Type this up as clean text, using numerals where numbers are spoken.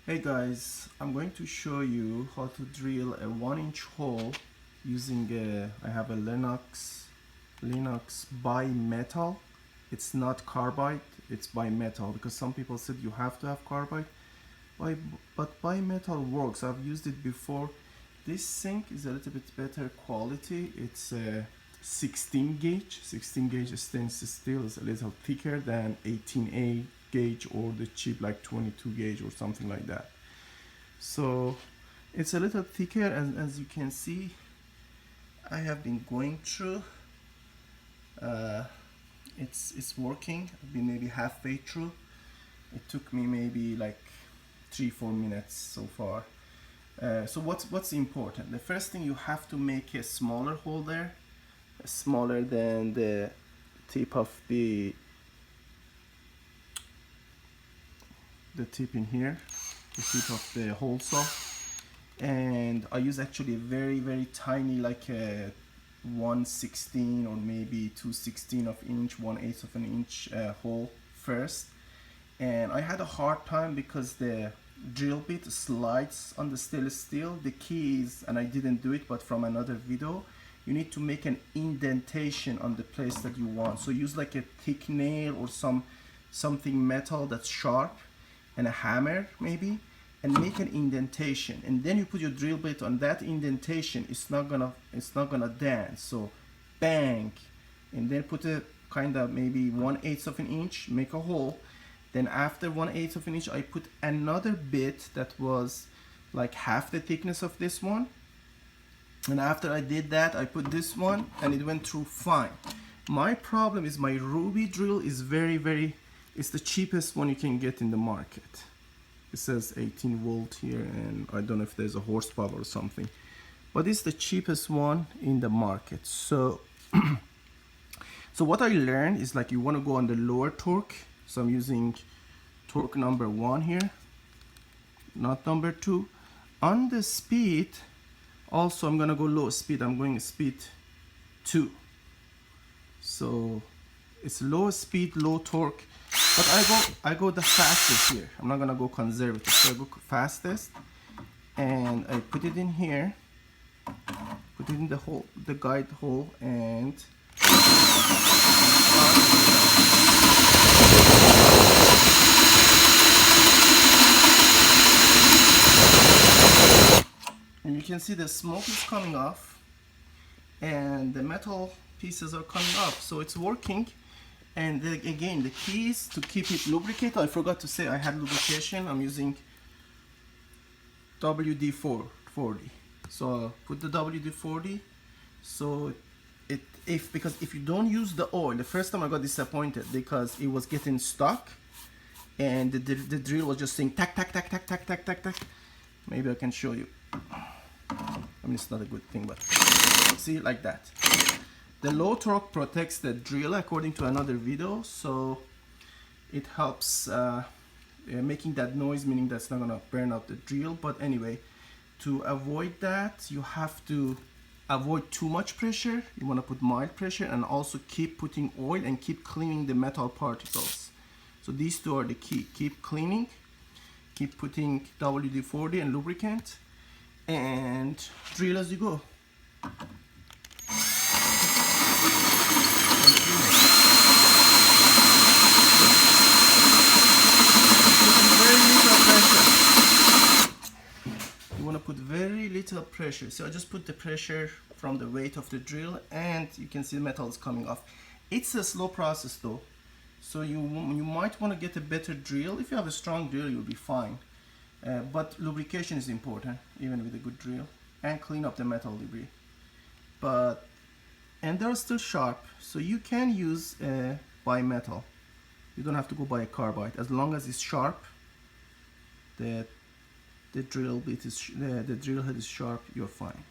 Hey guys, I'm going to show you how to drill a 1-inch hole using I have a Lennox bimetal. It's not carbide, it's bimetal because some people said you have to have carbide. But bimetal works. I've used it before. This sink is a little bit better quality. It's a 16 gauge stainless steel. Is a little thicker than 18A gauge or the cheap like 22 gauge or something like that. So it's a little thicker, and as you can see, I have been going through. It's working. I've been maybe halfway through. It took me maybe like 3-4 minutes so far. So what's important? The first thing, you have to make a smaller hole there, smaller than the tip of the tip in here, the tip of the hole saw. And I use actually a very tiny, like a 1/16 or maybe 2/16 of inch, 1/8 of an inch hole first. And I had a hard time because the drill bit slides on the stainless steel. The key is, and I didn't do it but from another video, you need to make an indentation on the place that you want. So use like a thick nail or something metal that's sharp and a hammer maybe, and make an indentation, and then you put your drill bit on that indentation. It's not gonna dance. So bang, and then put a kind of maybe 1/8 of an inch, make a hole. Then after 1/8 of an inch, I put another bit that was like half the thickness of this one. And after I did that, I put this one, and it went through fine. My problem is my Ruby drill is it's the cheapest one you can get in the market. It says 18 volt here, and I don't know if there's a horsepower or something, but it's the cheapest one in the market. So so what I learned is, like, you want to go on the lower torque. So I'm using torque number 1 here, not number 2. On the speed also, I'm gonna go low speed. I'm going speed 2. So it's low speed, low torque, but I go the fastest here. I'm not gonna go conservative, so I go fastest, and I put it in here, put it in the hole, the guide hole, and you can see the smoke is coming off and the metal pieces are coming off, so it's working. And again, the key is to keep it lubricated. I forgot to say I had lubrication. I'm using WD-40. So put the WD-40. So because if you don't use the oil, the first time I got disappointed because it was getting stuck, and the drill was just saying tack tack tack tack tack tack tack tack. Maybe I can show you. I mean, it's not a good thing, but see, like that. The low torque protects the drill according to another video, so it helps making that noise, meaning that's not gonna burn out the drill. But anyway, to avoid that, you have to avoid too much pressure. You want to put mild pressure, and also keep putting oil and keep cleaning the metal particles. So these two are the key. Keep cleaning, keep putting WD-40 and lubricant, and drill as you go. You want to put very little pressure. So I just put the pressure from the weight of the drill, and you can see the metal is coming off. It's a slow process though, so you might want to get a better drill. If you have a strong drill, you'll be fine. But lubrication is important, even with a good drill, and clean up the metal debris. And they're still sharp, so you can use a bimetal. You don't have to go by a carbide. As long as it's sharp, the drill head is sharp, you're fine.